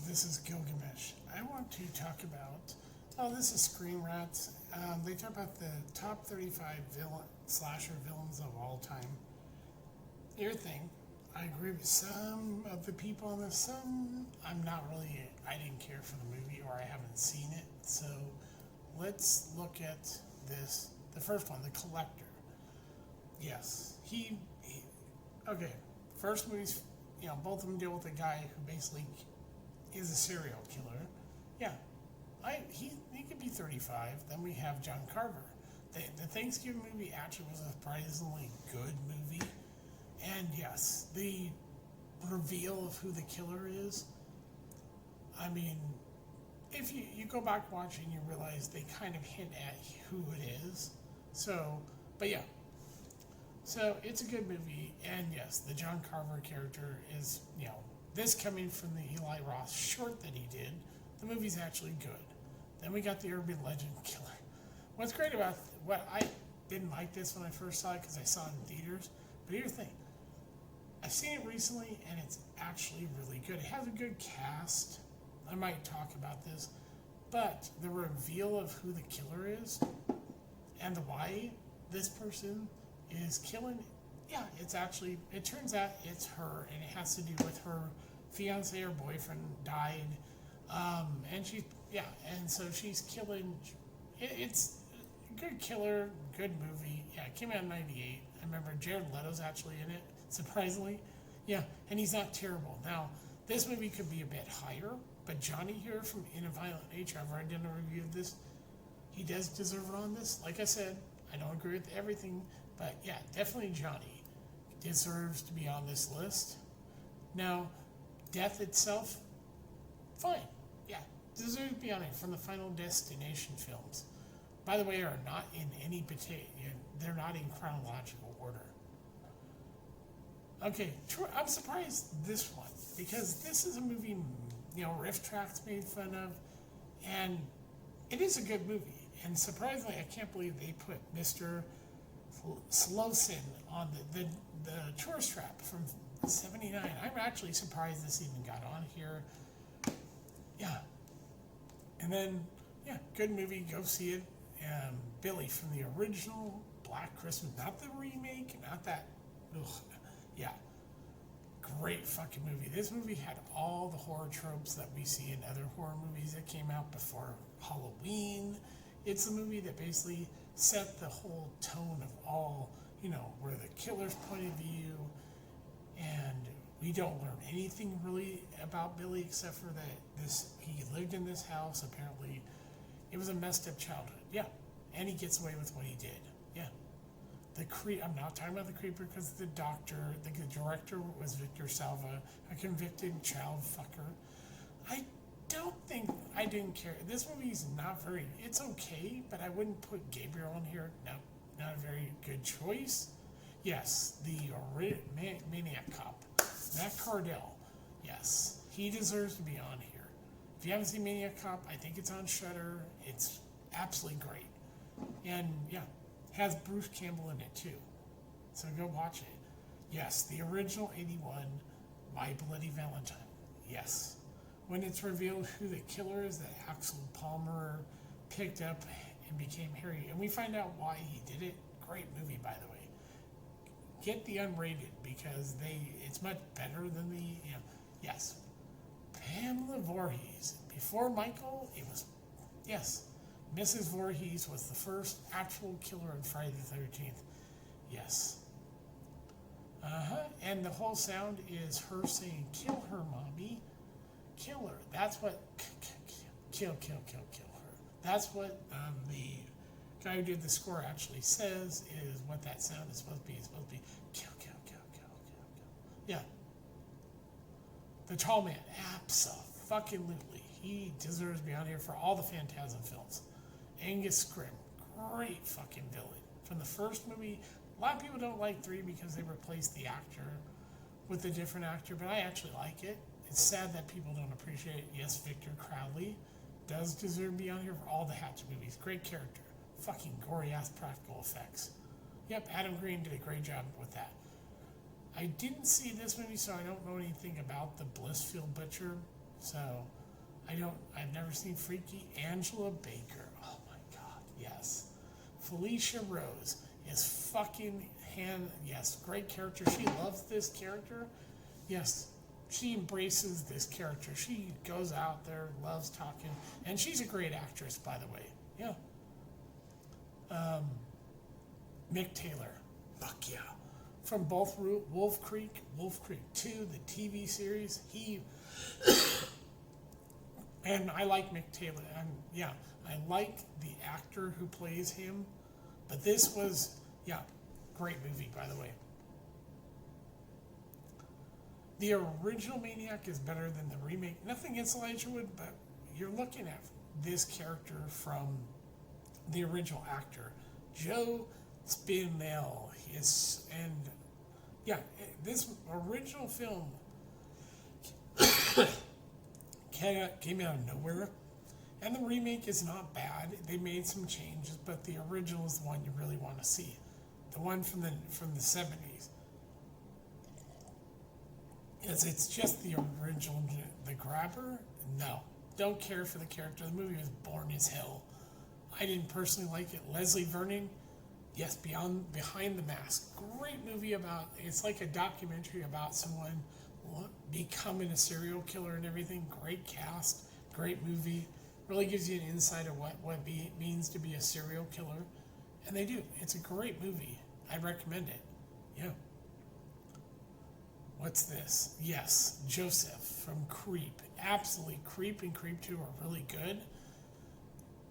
this is Gilgamesh. I want to talk about. Oh, this is Screen Rats. They talk about the top 35 slasher villains of all time. Your thing. I agree with some of the people on this. Some I'm not really. I didn't care for the movie, or I haven't seen it. So let's look at this. The first one, The Collector. Yes, he okay. First movie's, both of them deal with a guy who basically is a serial killer. Yeah, he could be 35. Then we have John Carver. The Thanksgiving movie actually was a surprisingly good movie. And yes, the reveal of who the killer is, I mean, if you go back watching, you realize they kind of hint at who it is. So, but yeah. So it's a good movie, and yes, the John Carver character is, this coming from the Eli Roth short that he did, the movie's actually good. Then we got the urban legend killer. What's great about what I didn't like this when I first saw it because I saw it in theaters, but here's the thing. I've seen it recently, and it's actually really good. It has a good cast. I might talk about this, but the reveal of who the killer is and the why this person is killing, it turns out it's her, and it has to do with her fiance or boyfriend died, and so she's killing. It's a good killer, good movie. Yeah, it came out in '98. I remember Jared Leto's actually in it, surprisingly. Yeah, and he's not terrible. Now, this movie could be a bit higher, but Johnny here from In a Violent Nature, I've already done a review of this. He does deserve it on this. Like I said, I don't agree with everything, but yeah, definitely Johnny deserves to be on this list. Now, Death itself, fine. Yeah, deserves to be on it from the Final Destination films. By the way, are not in any they're not in chronological order. Okay, I'm surprised this one, because this is a movie, Riff Tracks made fun of, and it is a good movie. And surprisingly, I can't believe they put Mr. Slowson on the tourist trap from '79. I'm actually surprised this even got on here. Yeah. And then, good movie, go see it. Billy from the original Black Christmas, not the remake, not that. Ugh, yeah. Great fucking movie. This movie had all the horror tropes that we see in other horror movies that came out before Halloween. It's a movie that basically set the whole tone of all, where the killer's point of view, and we don't learn anything really about Billy except for that he lived in this house. Apparently, it was a messed up childhood. Yeah, and he gets away with what he did. Yeah, I'm not talking about the creeper because the director was Victor Salva, a convicted child fucker. I didn't care. This movie's it's okay, but I wouldn't put Gabriel on here. No, not a very good choice. Yes, the Maniac Cop, Matt Cardell. Yes, he deserves to be on here. If you haven't seen Maniac Cop, I think it's on Shudder. It's absolutely great. And has Bruce Campbell in it too. So go watch it. Yes, the original '81, My Bloody Valentine. Yes. When it's revealed who the killer is that Axel Palmer picked up and became Harry, and we find out why he did it. Great movie, by the way. Get the unrated because it's much better than yes. Pamela Voorhees. Before Michael, it was, yes, Mrs. Voorhees was the first actual killer in Friday the 13th. Yes. And the whole sound is her saying, "Kill her, mommy. Kill her." That's what, kill her. That's what the guy who did the score actually says is what that sound is supposed to be. It's supposed to be kill. Yeah. The Tall Man, absolutely. He deserves to be on here for all the Phantasm films. Angus Scrimm, great fucking villain. From the first movie, a lot of people don't like 3 because they replaced the actor with a different actor, but I actually like it. It's sad that people don't appreciate it. Yes, Victor Crowley does deserve to be on here for all the Hatchet movies. Great character. Fucking gory-ass practical effects. Yep, Adam Green did a great job with that. I didn't see this movie, so I don't know anything about the Blissfield Butcher. So I've never seen Freaky. Angela Baker. Oh my God, yes. Felicia Rose is fucking yes, great character. She loves this character. Yes, she embraces this character. She goes out there, loves talking, and she's a great actress, by the way. Yeah. Mick Taylor. Fuck yeah. From both Wolf Creek 2, the TV series. And I like Mick Taylor. And yeah, I like the actor who plays him. But this was, yeah, great movie, by the way. The original Maniac is better than the remake. Nothing against Elijah Wood, but you're looking at this character from the original actor, Joe Spinell. And yeah, this original film came out of nowhere, and the remake is not bad. They made some changes, but the original is the one you really want to see, the one from the 70s. It's just the original. The Grabber, no, don't care for the character. The movie was boring as hell. I didn't personally like it. Leslie Vernon, yes, Behind the Mask, great movie about. It's like a documentary about someone becoming a serial killer and everything. Great cast, great movie. Really gives you an insight of what it means to be a serial killer, and they do. It's a great movie. I recommend it. Yeah. What's this? Yes, Joseph from Creep. Absolutely, Creep and Creep 2 are really good.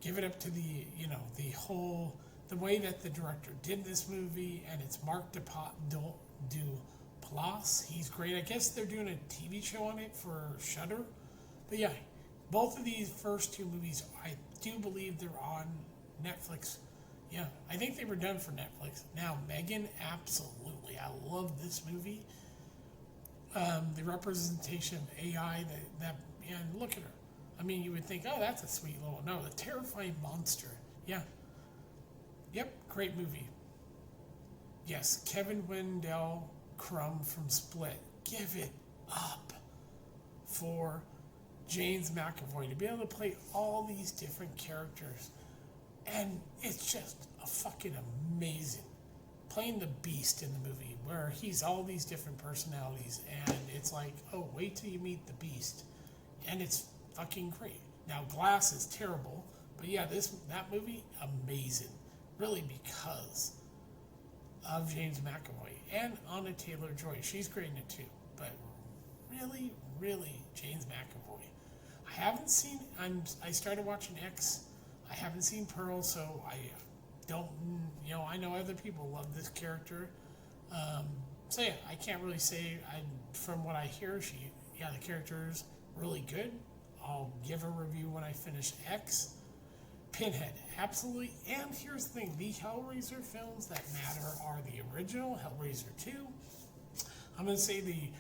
Give it up to the way that the director did this movie, and it's Mark Duplass. He's great. I guess they're doing a TV show on it for Shudder. But yeah, both of these first two movies, I do believe they're on Netflix. Yeah, I think they were done for Netflix. Now, Megan, absolutely. I love this movie. The representation of AI, and look at her. I mean, you would think, oh, that's a sweet little, no, the terrifying monster. Yeah. Yep, great movie. Yes, Kevin Wendell Crumb from Split. Give it up for James McAvoy to be able to play all these different characters. And it's just a fucking amazing. Playing the Beast in the movie, where he's all these different personalities, and it's like, oh, wait till you meet the Beast. And it's fucking great. Now, Glass is terrible, but yeah, that movie, amazing. Really, because of James McAvoy and Anna Taylor-Joy. She's great in it too, but really, really, James McAvoy. I haven't seen. I started watching X. I haven't seen Pearl, so I don't. I know other people love this character. So yeah, I can't really say. From what I hear, the character's really good. I'll give a review when I finish X. Pinhead, absolutely. And here's the thing, the Hellraiser films that matter are the original, Hellraiser 2. I'm going to say the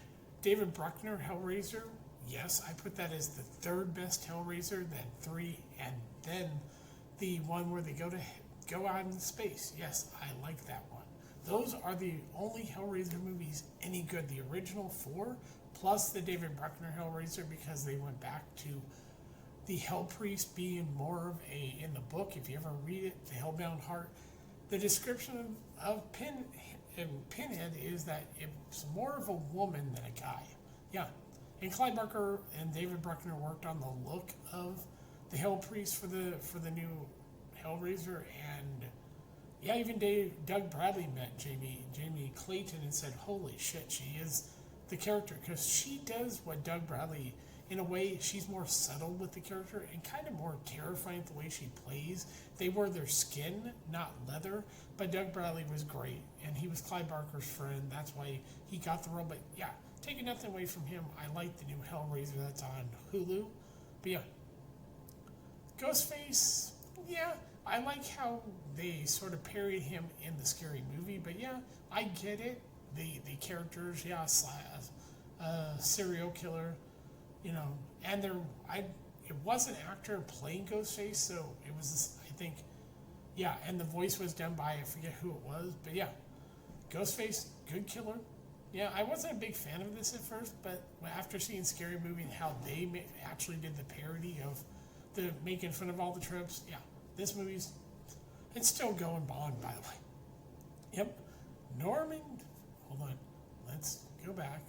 David Bruckner Hellraiser. Yes, I put that as the third best Hellraiser, then 3, and then the one where they go out in space. Yes, I like that one. Those are the only Hellraiser movies any good. The original 4, plus the David Bruckner Hellraiser, because they went back to the Hell Priest being more of in the book, if you ever read it, The Hellbound Heart, the description of Pinhead is that it's more of a woman than a guy. Yeah. And Clive Barker and David Bruckner worked on the look of the Hell Priest for the new Hellraiser, and yeah, even Doug Bradley met Jamie Clayton and said, holy shit, she is the character, because she does what Doug Bradley, in a way, she's more subtle with the character and kind of more terrifying the way she plays. They wear their skin, not leather, but Doug Bradley was great, and he was Clive Barker's friend. That's why he got the role. But yeah, taking nothing away from him, I like the new Hellraiser that's on Hulu. But yeah, Ghostface, yeah, I like how they sort of parried him in the Scary Movie. But yeah, I get it. The characters, yeah, serial killer. And it was an actor playing Ghostface, so it was, I think, yeah, and the voice was done by, I forget who it was, but yeah, Ghostface, good killer, Yeah, I wasn't a big fan of this at first, but after seeing Scary Movie and how they actually did the parody of the making fun of all the tropes, yeah, this movie's it's still going Bond, by the way. Yep, Norman. Hold on, let's go back.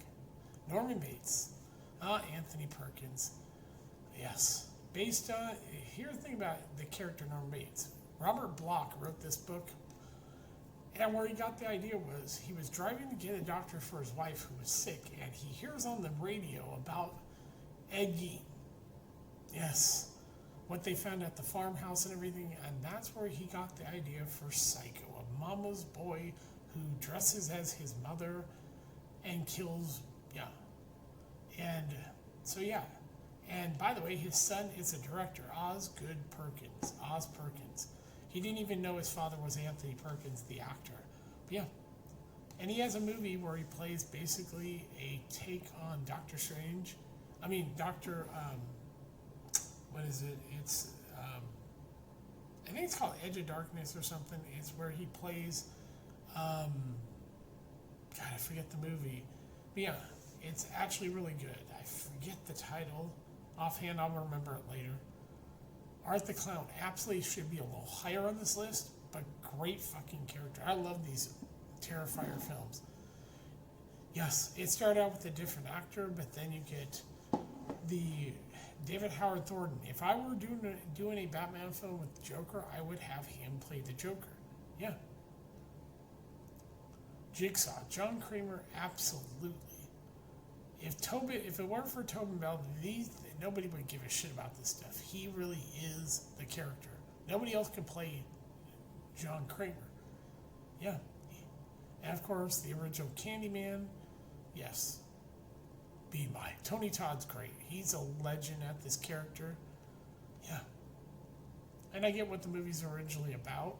Norman Bates, Anthony Perkins. Yes, based on here's the thing about the character Norman Bates. Robert Bloch wrote this book. And where he got the idea was he was driving to get a doctor for his wife who was sick, and he hears on the radio about Ed Gein. Yes, what they found at the farmhouse and everything, and that's where he got the idea for Psycho, a mama's boy who dresses as his mother and kills, yeah. And so, yeah. And by the way, his son is a director, Oz Perkins. He didn't even know his father was Anthony Perkins, the actor. But yeah. And he has a movie where he plays basically a take on Doctor Strange. I mean, what is it? It's, I think it's called Edge of Darkness or something. It's where he plays, God, I forget the movie. But yeah, it's actually really good. I forget the title. Offhand, I'll remember it later. Art the Clown absolutely should be a little higher on this list, but great fucking character. I love these Terrifier films. Yes, it started out with a different actor, but then you get the David Howard Thornton. If I were doing a Batman film with Joker, I would have him play the Joker. Yeah. Jigsaw, John Kramer, absolutely. If it weren't for Tobin Bell, nobody would give a shit about this stuff. He really is the character. Nobody else can play John Kramer. Yeah. And of course, the original Candyman. Yes. Be my. Tony Todd's great. He's a legend at this character. Yeah. And I get what the movie's originally about.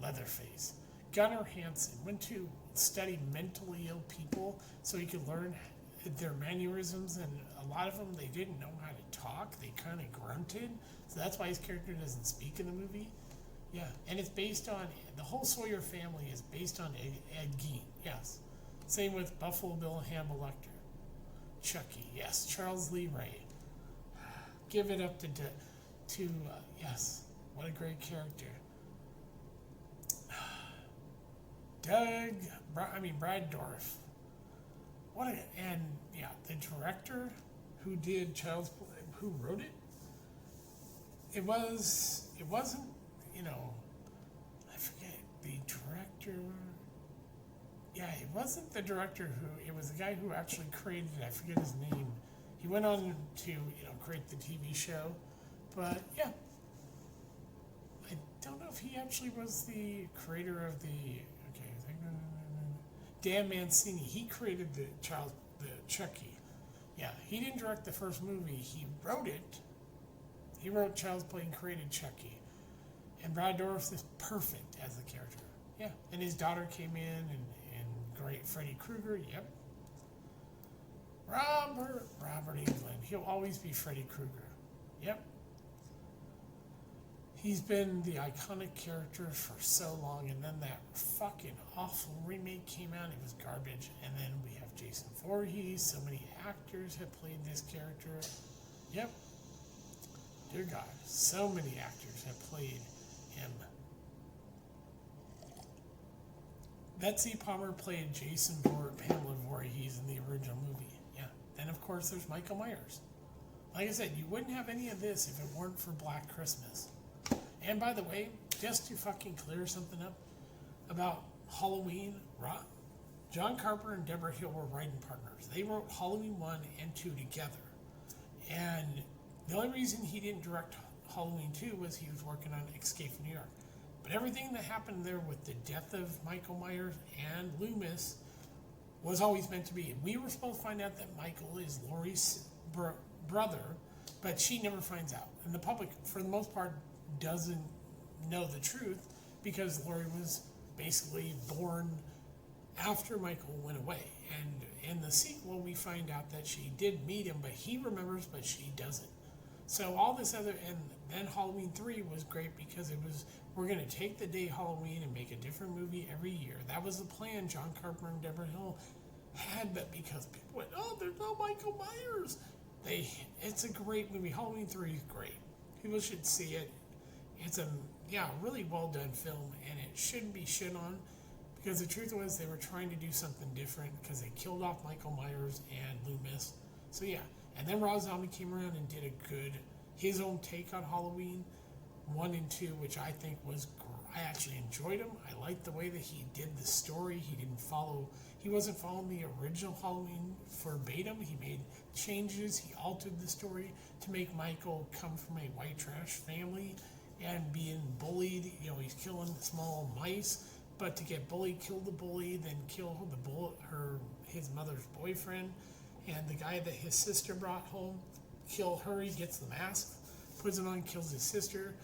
Leatherface. Gunnar Hansen went to study mentally ill people so he could learn their mannerisms, and a lot of them, they didn't know how to talk. They kind of grunted. So that's why his character doesn't speak in the movie. Yeah. And it's based on, the whole Sawyer family is based on Ed Gein. Yes. Same with Buffalo Bill and Hannibal Lecter. Chucky. Yes. Charles Lee Ray. Give it up to yes. What a great character. Brad Dourif. And the director who did Child's Play, who wrote it, it wasn't, I forget, the director, it wasn't the director it was the guy who actually created it, I forget his name. He went on to, create the TV show, but yeah. I don't know if he actually was the creator of Dan Mancini. He created the Chucky. Yeah, he didn't direct the first movie. He wrote it. He wrote Child's Play and created Chucky. And Brad Dourif is perfect as the character. Yeah, and his daughter came in and great Freddy Krueger. Yep. Robert Englund. He'll always be Freddy Krueger. Yep. He's been the iconic character for so long, and then that fucking awful remake came out. It was garbage. And then we have Jason Voorhees. So many actors have played this character. Yep. Dear God, so many actors have played him. Betsy Palmer played Pamela Voorhees in the original movie. Yeah. Then, of course, there's Michael Myers. Like I said, you wouldn't have any of this if it weren't for Black Christmas. And by the way, just to fucking clear something up about Halloween, John Carpenter and Deborah Hill were writing partners. They wrote Halloween 1 and 2 together. And the only reason he didn't direct Halloween 2 was he was working on Escape from New York. But everything that happened there with the death of Michael Myers and Loomis was always meant to be. We were supposed to find out that Michael is Laurie's brother, but she never finds out. And the public, for the most part, doesn't know the truth because Laurie was basically born after Michael went away. And in the sequel, we find out that she did meet him, but he remembers, but she doesn't. So all this other, and then Halloween 3 was great because it was, we're going to take the day Halloween and make a different movie every year. That was the plan John Carpenter and Deborah Hill had, but because people went, oh, there's no Michael Myers. It's a great movie. Halloween 3 is great. People should see it. It's a really well done film, and it shouldn't be shit on, because the truth was they were trying to do something different because they killed off Michael Myers and Loomis. So yeah, and then Rob Zombie came around and did his own take on Halloween 1 and 2, which I think was I actually enjoyed him. I liked the way that he did the story. He wasn't following the original Halloween verbatim. He made changes. He altered the story to make Michael come from a white trash family and being bullied. He's killing small mice, but to get bullied, kill the bully, then kill his mother's boyfriend, and the guy that his sister brought home, kill her. He gets the mask, puts it on, kills his sister,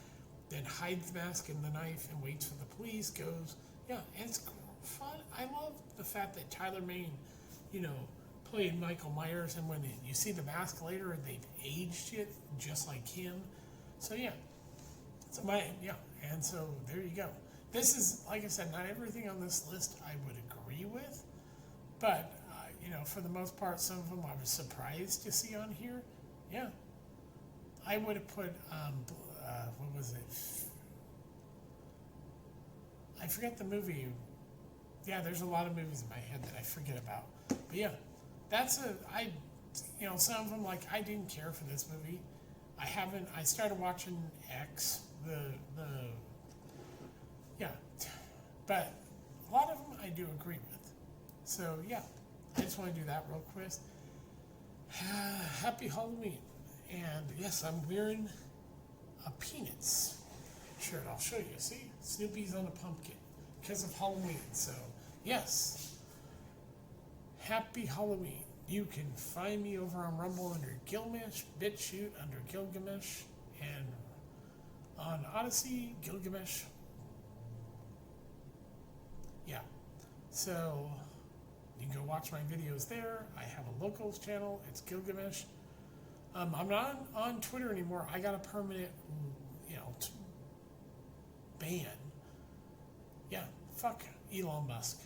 then hides the mask and the knife and waits for the police, goes, and it's fun. I love the fact that Tyler Mane, played Michael Myers, and when you see the mask later, they've aged it just like him. So and so there you go. This is, like I said, not everything on this list I would agree with, but, for the most part, some of them I was surprised to see on here. Yeah. I would have put, what was it? I forget the movie. Yeah, there's a lot of movies in my head that I forget about. But yeah, some of them, like, I didn't care for this movie. I started watching X, but a lot of them I do agree with. So yeah, I just want to do that real quick. Happy Halloween. And yes, I'm wearing a Peanuts shirt. I'll show you. See? Snoopy's on a pumpkin because of Halloween. So yes, happy Halloween. You can find me over on Rumble under Gilgamesh, BitChute under Gilgamesh, and on Odyssey, Gilgamesh. Yeah. So you can go watch my videos there. I have a locals channel. It's Gilgamesh. I'm not on Twitter anymore. I got a permanent, ban. Yeah, fuck Elon Musk.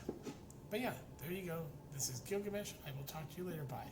But yeah, there you go. This is Gilgamesh. I will talk to you later. Bye.